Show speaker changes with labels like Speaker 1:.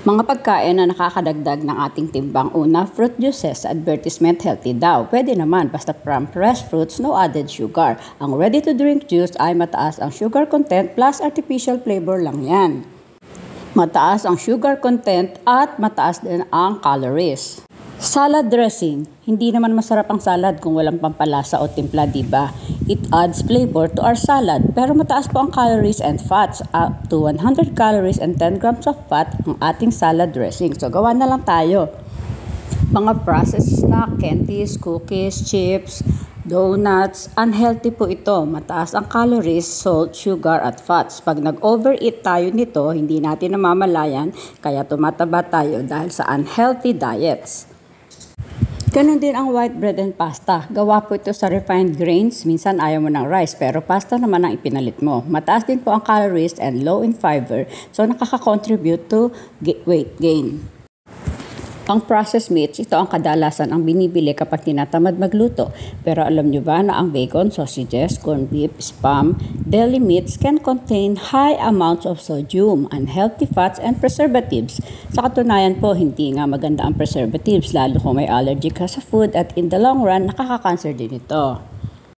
Speaker 1: Mga pagkain na nakakadagdag ng ating timbang. Una, fruit juices. Sa advertisement, healthy daw. Pwede naman, basta from fresh fruits, no added sugar. Ang ready-to-drink juice ay mataas ang sugar content plus artificial flavor lang yan. Mataas ang sugar content at mataas din ang calories. Salad dressing. Hindi naman masarap ang salad kung walang pampalasa o timpla, diba? It adds flavor to our salad, pero mataas po ang calories and fats, up to 100 calories and 10 grams of fat ang ating salad dressing. So gawa na lang tayo. Mga processed snack, candies, cookies, chips, donuts, unhealthy po ito. Mataas ang calories, salt, sugar at fats. Pag nag-overeat tayo nito, hindi natin namamalayan, kaya tumataba tayo dahil sa unhealthy diets. Ganon din ang white bread and pasta. Gawa po ito sa refined grains. Minsan ayaw mo ng rice, pero pasta naman ang ipinalit mo. Mataas din po ang calories and low in fiber, so nakaka-contribute to weight gain. Ang processed meats, ito ang kadalasan ang binibili kapag tinatamad magluto. Pero alam nyo ba na ang bacon, sausages, corned beef, spam, deli meats can contain high amounts of sodium, unhealthy fats, and preservatives. Sa katunayan po, hindi nga maganda ang preservatives, lalo kung may allergy ka sa food at in the long run, nakaka-cancer din ito.